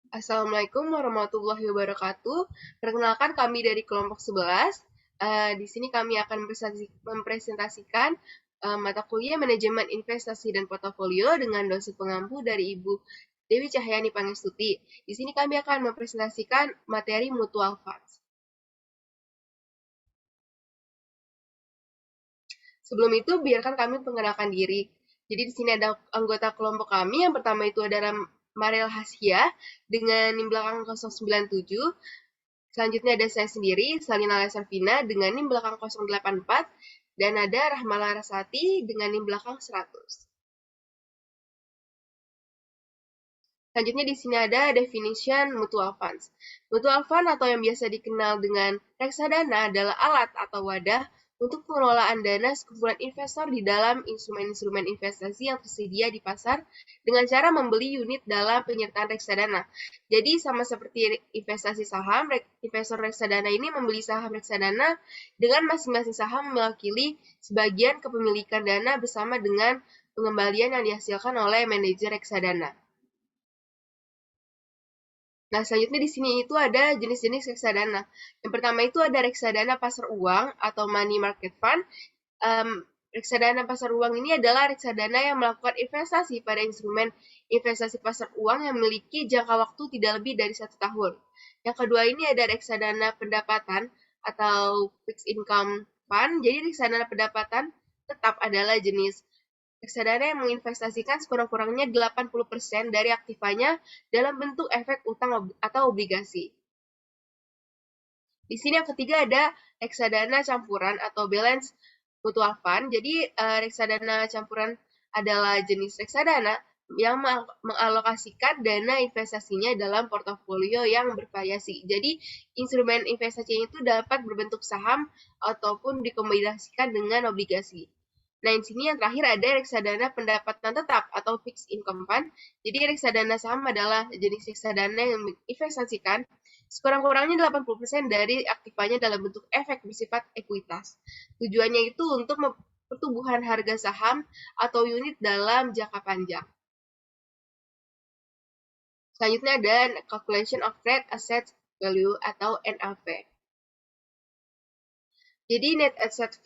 Assalamualaikum warahmatullahi wabarakatuh. Perkenalkan kami dari kelompok 11. Di sini kami akan mempresentasikan mata kuliah Manajemen Investasi dan Portofolio dengan dosen pengampu dari Ibu Dewi Cahyani Pangestuti. Di sini kami akan mempresentasikan materi mutual funds. Sebelum itu, biarkan kami mengenalkan diri. Jadi di sini ada anggota kelompok kami. Yang pertama itu adalah Mariel Hasya dengan NIM belakang 097. Selanjutnya ada saya sendiri, Salina Lesarvina dengan NIM belakang 084. Dan ada Rahmala Rasati dengan NIM belakang 100. Selanjutnya di sini ada definition mutual funds. Mutual fund atau yang biasa dikenal dengan reksadana adalah alat atau wadah untuk pengelolaan dana sekumpulan investor di dalam instrumen-instrumen investasi yang tersedia di pasar dengan cara membeli unit dalam penyertaan reksadana. Jadi sama seperti investasi saham, investor reksadana ini membeli saham reksadana dengan masing-masing saham mewakili sebagian kepemilikan dana bersama dengan pengembalian yang dihasilkan oleh manajer reksadana. Nah, selanjutnya di sini itu ada jenis-jenis reksadana. Yang pertama itu ada reksadana pasar uang atau money market fund. Reksadana pasar uang ini adalah reksadana yang melakukan investasi pada instrumen investasi pasar uang yang memiliki jangka waktu tidak lebih dari 1 tahun. Yang kedua ini ada reksadana pendapatan atau fixed income fund. Jadi reksadana pendapatan tetap adalah jenis reksadana yang menginvestasikan sekurang-kurangnya 80% dari aktivanya dalam bentuk efek utang atau obligasi. Di sini yang ketiga ada reksadana campuran atau balance mutual fund. Jadi reksadana campuran adalah jenis reksadana yang mengalokasikan dana investasinya dalam portofolio yang bervariasi. Jadi instrumen investasinya itu dapat berbentuk saham ataupun dikombinasikan dengan obligasi. Nah, di sini yang terakhir ada reksadana pendapatan tetap atau fixed income fund. Jadi reksadana saham adalah jenis reksadana yang menginvestasikan sekurang-kurangnya 80% dari aktivanya dalam bentuk efek bersifat ekuitas. Tujuannya itu untuk pertumbuhan harga saham atau unit dalam jangka panjang. Selanjutnya ada calculation of net asset value atau NAV. Jadi net asset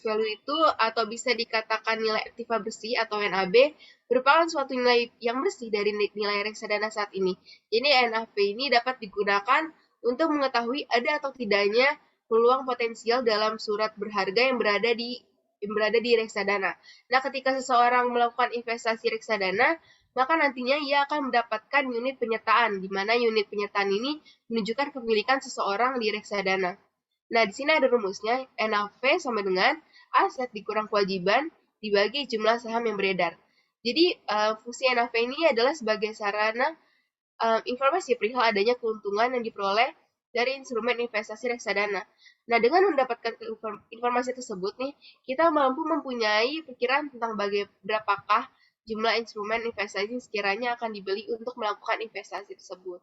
value itu atau bisa dikatakan nilai aktiva bersih atau NAB merupakan suatu nilai yang bersih dari nilai reksadana saat ini. Jadi NAV ini dapat digunakan untuk mengetahui ada atau tidaknya peluang potensial dalam surat berharga yang berada di reksadana. Nah, ketika seseorang melakukan investasi reksadana, maka nantinya ia akan mendapatkan unit penyertaan, di mana unit penyertaan ini menunjukkan kepemilikan seseorang di reksadana. Nah, di sini ada rumusnya, NAV sama dengan aset dikurang kewajiban dibagi jumlah saham yang beredar. Jadi, fungsi NAV ini adalah sebagai sarana informasi perihal adanya keuntungan yang diperoleh dari instrumen investasi reksadana. Nah, dengan mendapatkan informasi tersebut nih, kita mampu mempunyai pikiran tentang berapakah jumlah instrumen investasi yang sekiranya akan dibeli untuk melakukan investasi tersebut.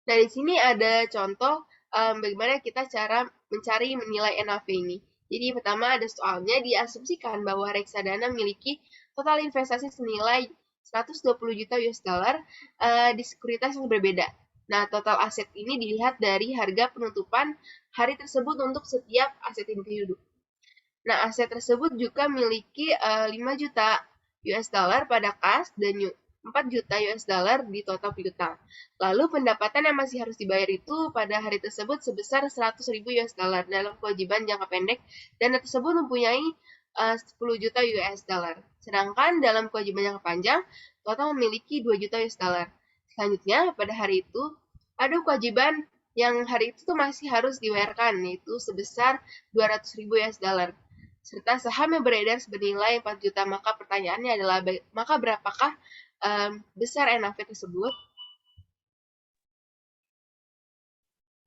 Nah, di sini ada contoh bagaimana kita cara mencari menilai NAV ini. Jadi, pertama ada soalnya diasumsikan bahwa reksadana memiliki total investasi senilai 120 juta US dollar di sekuritas yang berbeda. Nah, total aset ini dilihat dari harga penutupan hari tersebut untuk setiap aset individu. Nah, aset tersebut juga memiliki 5 juta US dollar pada kas dan 4 juta US dollar di total piutang. Lalu pendapatan yang masih harus dibayar itu pada hari tersebut sebesar 100.000 US dollar dalam kewajiban jangka pendek dan tersebut mempunyai 10 juta US dollar. Sedangkan dalam kewajiban jangka panjang total memiliki 2 juta US dollar. Selanjutnya pada hari itu ada kewajiban yang hari itu masih harus dibayarkan yaitu sebesar 200.000 US dollar serta saham yang beredar bernilai 4 juta. Maka pertanyaannya adalah, maka berapakah besar NAV tersebut?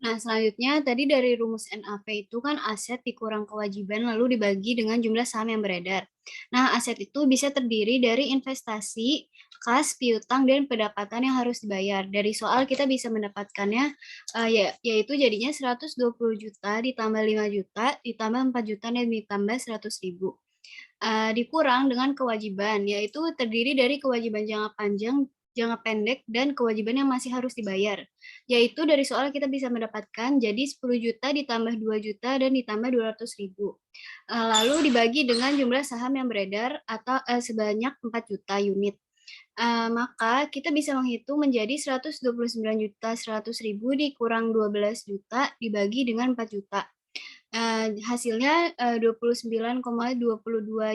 Nah, selanjutnya tadi dari rumus NAV itu kan aset dikurang kewajiban lalu dibagi dengan jumlah saham yang beredar. Nah, aset itu bisa terdiri dari investasi, kas, piutang, dan pendapatan yang harus dibayar. Dari soal kita bisa mendapatkannya yaitu jadinya 120 juta ditambah 5 juta ditambah 4 juta dan ditambah 100.000. Dikurang dengan kewajiban, yaitu terdiri dari kewajiban jangka panjang jangka pendek dan kewajiban yang masih harus dibayar. Yaitu dari soal kita bisa mendapatkan jadi 10 juta ditambah 2 juta dan ditambah 200.000. Lalu dibagi dengan jumlah saham yang beredar atau sebanyak 4 juta unit. Maka kita bisa menghitung menjadi 129.100.000 dikurang 12 juta dibagi dengan 4 juta. Hasilnya 29,22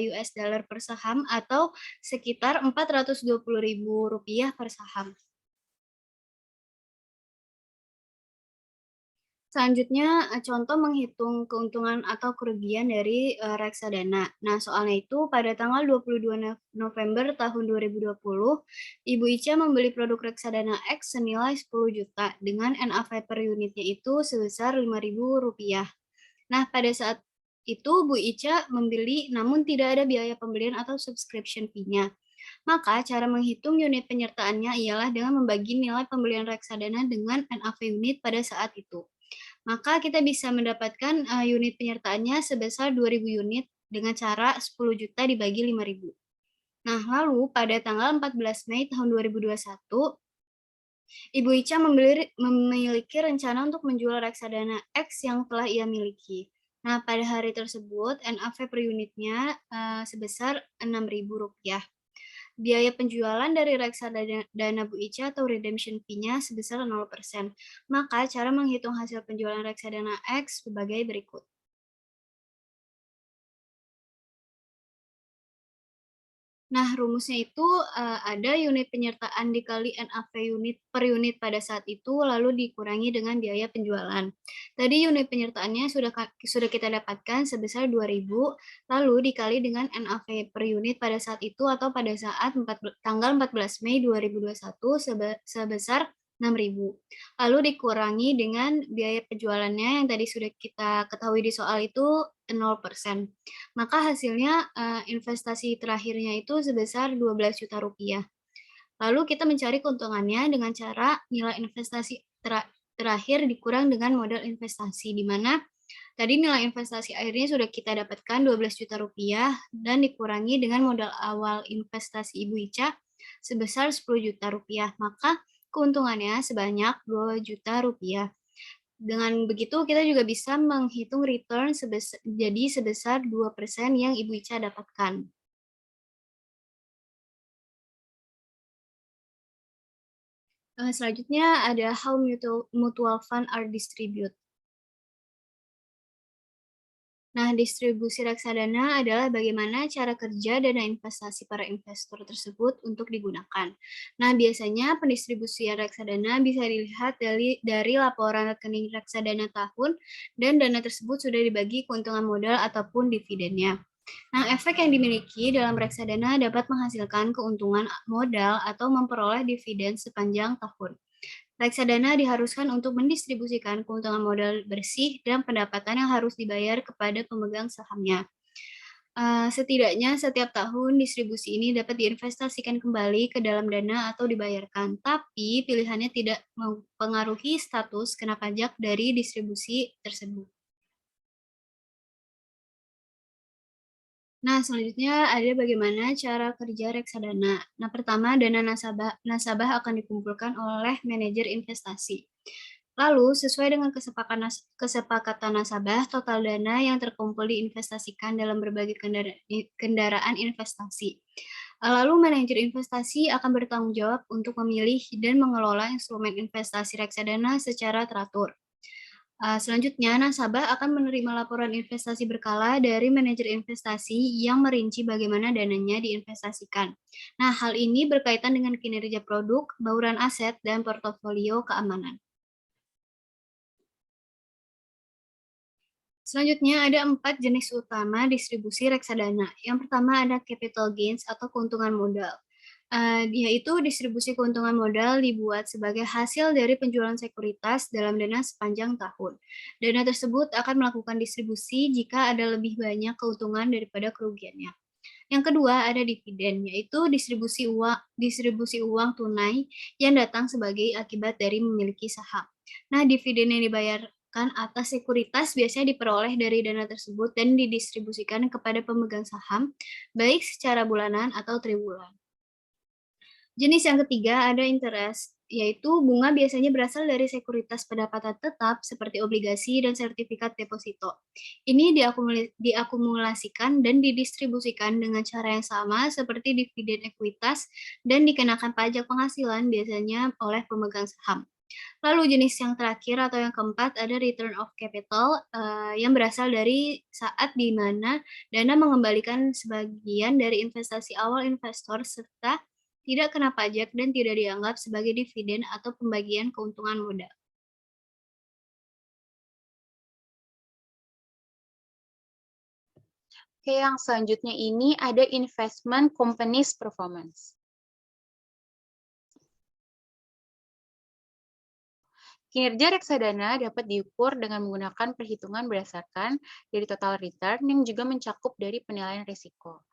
US dollar per saham atau sekitar 420.000 rupiah per saham. Selanjutnya, contoh menghitung keuntungan atau kerugian dari reksadana. Nah, soalnya itu pada tanggal 22 November tahun 2020, Ibu Ica membeli produk reksadana X senilai 10 juta dengan NAV per unitnya itu sebesar Rp5.000. Nah, pada saat itu Bu Ica membeli namun tidak ada biaya pembelian atau subscription fee-nya. Maka cara menghitung unit penyertaannya ialah dengan membagi nilai pembelian reksadana dengan NAV unit pada saat itu. Maka kita bisa mendapatkan unit penyertaannya sebesar 2.000 unit dengan cara 10 juta dibagi 5.000. Nah, lalu pada tanggal 14 Mei tahun 2021, Ibu Ica memiliki rencana untuk menjual reksadana X yang telah ia miliki. Nah, pada hari tersebut NAV per unitnya sebesar Rp6.000. Biaya penjualan dari reksadana Bu Ica atau redemption fee-nya sebesar 0%. Maka cara menghitung hasil penjualan reksadana X sebagai berikut. Nah, rumusnya itu ada unit penyertaan dikali NAV unit per unit pada saat itu, lalu dikurangi dengan biaya penjualan. Tadi unit penyertaannya sudah kita dapatkan sebesar 2.000, lalu dikali dengan NAV per unit pada saat itu atau pada saat tanggal 14 Mei 2021 sebesar 6.000. Lalu dikurangi dengan biaya penjualannya yang tadi sudah kita ketahui di soal itu 0%. Maka hasilnya investasi terakhirnya itu sebesar 12 juta rupiah. Lalu kita mencari keuntungannya dengan cara nilai investasi terakhir dikurang dengan modal investasi, di mana tadi nilai investasi akhirnya sudah kita dapatkan 12 juta rupiah dan dikurangi dengan modal awal investasi Ibu Ica sebesar 10 juta rupiah. Maka keuntungannya sebanyak 2 juta rupiah. Dengan begitu, kita juga bisa menghitung return sebesar 2% yang Ibu Ica dapatkan. Selanjutnya ada how mutual fund are distributed. Nah, distribusi reksadana adalah bagaimana cara kerja dana investasi para investor tersebut untuk digunakan. Nah, biasanya pendistribusian reksadana bisa dilihat dari laporan rekening reksadana tahun dan dana tersebut sudah dibagi keuntungan modal ataupun dividennya. Nah, efek yang dimiliki dalam reksadana dapat menghasilkan keuntungan modal atau memperoleh dividen sepanjang tahun. Reksadana diharuskan untuk mendistribusikan keuntungan modal bersih dan pendapatan yang harus dibayar kepada pemegang sahamnya. Setidaknya setiap tahun distribusi ini dapat diinvestasikan kembali ke dalam dana atau dibayarkan, tapi pilihannya tidak mempengaruhi status kena pajak dari distribusi tersebut. Nah, selanjutnya ada bagaimana cara kerja reksadana. Nah, pertama, dana nasabah akan dikumpulkan oleh manajer investasi. Lalu, sesuai dengan kesepakatan nasabah, total dana yang terkumpul diinvestasikan dalam berbagai kendaraan investasi. Lalu, manajer investasi akan bertanggung jawab untuk memilih dan mengelola instrumen investasi reksadana secara teratur. Selanjutnya, nasabah akan menerima laporan investasi berkala dari manajer investasi yang merinci bagaimana dananya diinvestasikan. Nah, hal ini berkaitan dengan kinerja produk, bauran aset, dan portofolio keamanan. Selanjutnya, ada 4 jenis utama distribusi reksadana. Yang pertama ada capital gains atau keuntungan modal. Yaitu distribusi keuntungan modal dibuat sebagai hasil dari penjualan sekuritas dalam dana sepanjang tahun. Dana tersebut akan melakukan distribusi jika ada lebih banyak keuntungan daripada kerugiannya. Yang kedua ada dividen, yaitu distribusi uang tunai yang datang sebagai akibat dari memiliki saham. Nah, dividen yang dibayarkan atas sekuritas biasanya diperoleh dari dana tersebut dan didistribusikan kepada pemegang saham, baik secara bulanan atau triwulan. Jenis yang ketiga ada interest, yaitu bunga biasanya berasal dari sekuritas pendapatan tetap seperti obligasi dan sertifikat deposito. Ini diakumulasikan dan didistribusikan dengan cara yang sama seperti dividen ekuitas dan dikenakan pajak penghasilan biasanya oleh pemegang saham. Lalu jenis yang terakhir atau yang keempat ada return of capital yang berasal dari saat di mana dana mengembalikan sebagian dari investasi awal investor serta tidak kena pajak dan tidak dianggap sebagai dividen atau pembagian keuntungan modal. Oke, yang selanjutnya ini ada investment companies performance. Kinerja reksadana dapat diukur dengan menggunakan perhitungan berdasarkan dari total return yang juga mencakup dari penilaian risiko.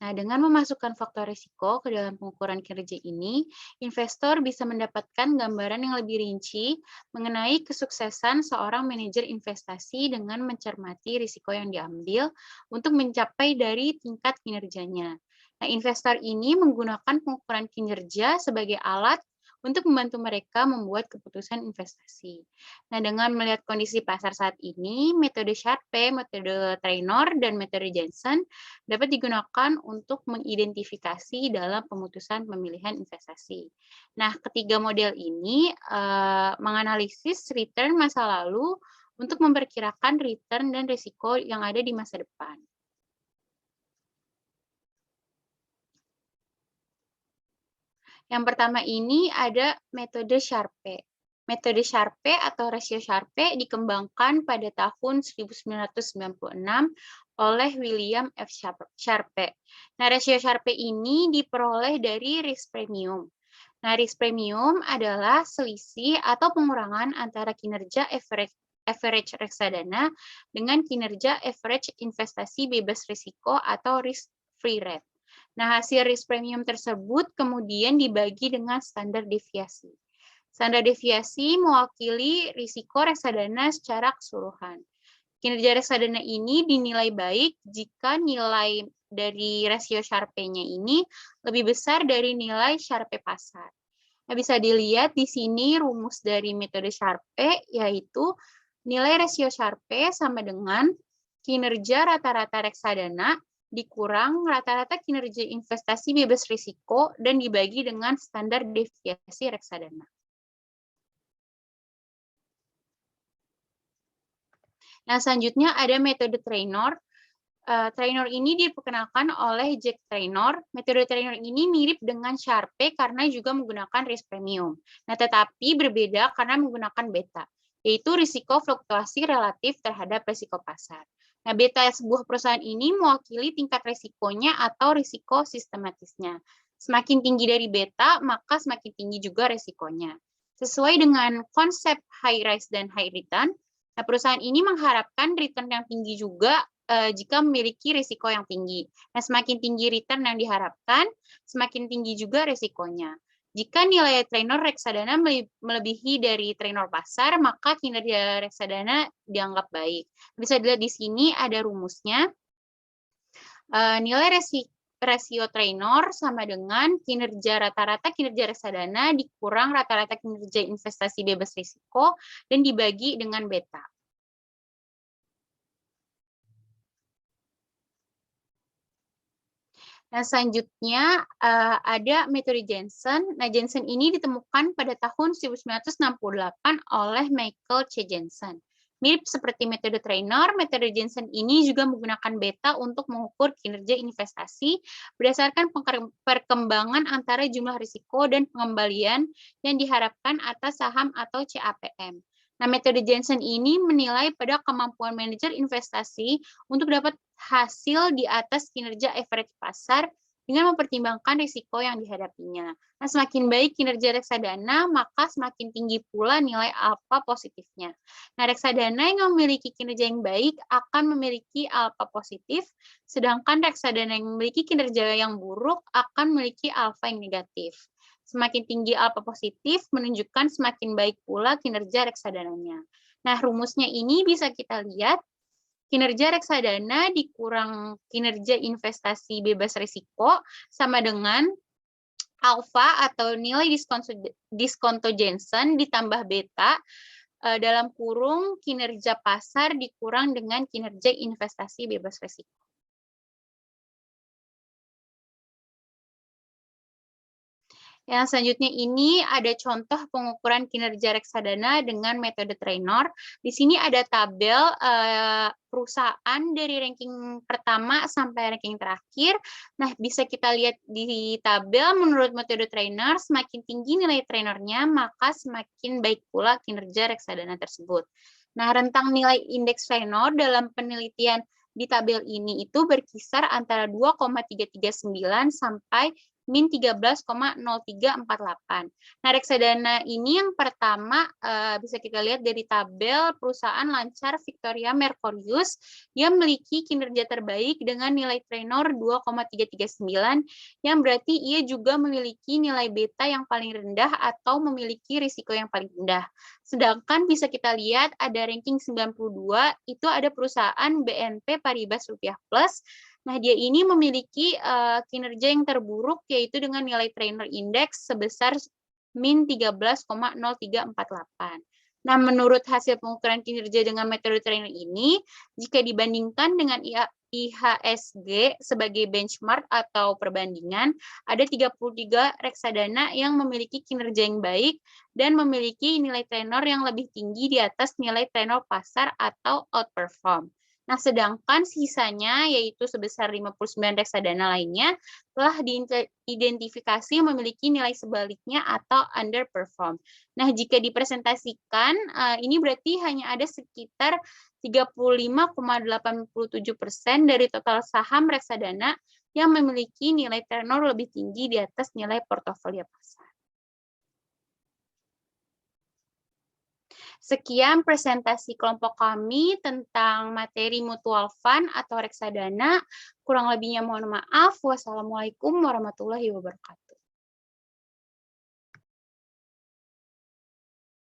Nah, dengan memasukkan faktor risiko ke dalam pengukuran kinerja ini, investor bisa mendapatkan gambaran yang lebih rinci mengenai kesuksesan seorang manajer investasi dengan mencermati risiko yang diambil untuk mencapai dari tingkat kinerjanya. Nah, investor ini menggunakan pengukuran kinerja sebagai alat untuk membantu mereka membuat keputusan investasi. Nah, dengan melihat kondisi pasar saat ini, metode Sharpe, metode Traynor, dan metode Jensen dapat digunakan untuk mengidentifikasi dalam pemutusan pemilihan investasi. Nah, ketiga model ini menganalisis return masa lalu untuk memperkirakan return dan risiko yang ada di masa depan. Yang pertama ini ada metode Sharpe. Metode Sharpe atau rasio Sharpe dikembangkan pada tahun 1996 oleh William F. Sharpe. Nah, rasio Sharpe ini diperoleh dari risk premium. Nah, risk premium adalah selisih atau pengurangan antara kinerja average reksadana dengan kinerja average investasi bebas risiko atau risk free rate. Nah, hasil risk premium tersebut kemudian dibagi dengan standar deviasi. Standar deviasi mewakili risiko reksadana secara keseluruhan. Kinerja reksadana ini dinilai baik jika nilai dari rasio Sharpe-nya ini lebih besar dari nilai Sharpe pasar. Nah, bisa dilihat di sini rumus dari metode Sharpe, yaitu nilai rasio Sharpe sama dengan kinerja rata-rata reksadana dikurang rata-rata kinerja investasi bebas risiko dan dibagi dengan standar deviasi reksadana. Nah, selanjutnya ada metode Traynor. Traynor ini diperkenalkan oleh Jack Traynor. Metode Traynor ini mirip dengan Sharpe karena juga menggunakan risk premium. Nah, tetapi berbeda karena menggunakan beta, yaitu risiko fluktuasi relatif terhadap risiko pasar. Nah, beta sebuah perusahaan ini mewakili tingkat risikonya atau risiko sistematisnya. Semakin tinggi dari beta, maka semakin tinggi juga risikonya. Sesuai dengan konsep high risk dan high return, nah, perusahaan ini mengharapkan return yang tinggi juga jika memiliki risiko yang tinggi. Nah, semakin tinggi return yang diharapkan, semakin tinggi juga risikonya. Jika nilai Traynor reksadana melebihi dari Traynor pasar, maka kinerja reksadana dianggap baik. Bisa dilihat di sini ada rumusnya. Nilai rasio Traynor sama dengan kinerja rata-rata kinerja reksadana dikurang rata-rata kinerja investasi bebas risiko dan dibagi dengan beta. Nah, selanjutnya ada metode Jensen. Nah, Jensen ini ditemukan pada tahun 1968 oleh Michael C. Jensen. Mirip seperti metode Traynor, metode Jensen ini juga menggunakan beta untuk mengukur kinerja investasi berdasarkan perkembangan antara jumlah risiko dan pengembalian yang diharapkan atas saham atau CAPM. Nah, metode Jensen ini menilai pada kemampuan manajer investasi untuk dapat hasil di atas kinerja average pasar dengan mempertimbangkan risiko yang dihadapinya. Nah, semakin baik kinerja reksadana, maka semakin tinggi pula nilai alfa positifnya. Nah, reksadana yang memiliki kinerja yang baik akan memiliki alfa positif, sedangkan reksadana yang memiliki kinerja yang buruk akan memiliki alfa yang negatif. Semakin tinggi alfa positif menunjukkan semakin baik pula kinerja reksadananya. Nah, rumusnya ini bisa kita lihat, kinerja reksadana dikurang kinerja investasi bebas risiko sama dengan alfa atau nilai diskonto Jensen ditambah beta dalam kurung kinerja pasar dikurang dengan kinerja investasi bebas risiko. Yang selanjutnya ini ada contoh pengukuran kinerja reksadana dengan metode Traynor. Di sini ada tabel perusahaan dari ranking pertama sampai ranking terakhir. Nah, bisa kita lihat di tabel menurut metode Traynor, semakin tinggi nilai Traynornya, maka semakin baik pula kinerja reksadana tersebut. Nah, rentang nilai indeks Traynor dalam penelitian di tabel ini itu berkisar antara 2,339 sampai min 13,0348. Nah, reksadana ini yang pertama bisa kita lihat dari tabel perusahaan Lancar Victoria Mercurius yang memiliki kinerja terbaik dengan nilai Traynor 2,339 yang berarti ia juga memiliki nilai beta yang paling rendah atau memiliki risiko yang paling rendah. Sedangkan bisa kita lihat ada ranking 92 itu ada perusahaan BNP Paribas Rupiah Plus. Nah, dia ini memiliki kinerja yang terburuk, yaitu dengan nilai Traynor Index sebesar min 13,0348. Nah, menurut hasil pengukuran kinerja dengan metode Traynor ini, jika dibandingkan dengan IHSG sebagai benchmark atau perbandingan, ada 33 reksadana yang memiliki kinerja yang baik dan memiliki nilai Traynor yang lebih tinggi di atas nilai Traynor pasar atau outperform. Nah, sedangkan sisanya, yaitu sebesar 59 reksadana lainnya, telah diidentifikasi memiliki nilai sebaliknya atau underperform. Nah, jika dipresentasikan, ini berarti hanya ada sekitar 35,87% dari total saham reksadana yang memiliki nilai Traynor lebih tinggi di atas nilai portofolio pasar. Sekian presentasi kelompok kami tentang materi mutual fund atau reksadana. Kurang lebihnya mohon maaf. Wassalamualaikum warahmatullahi wabarakatuh.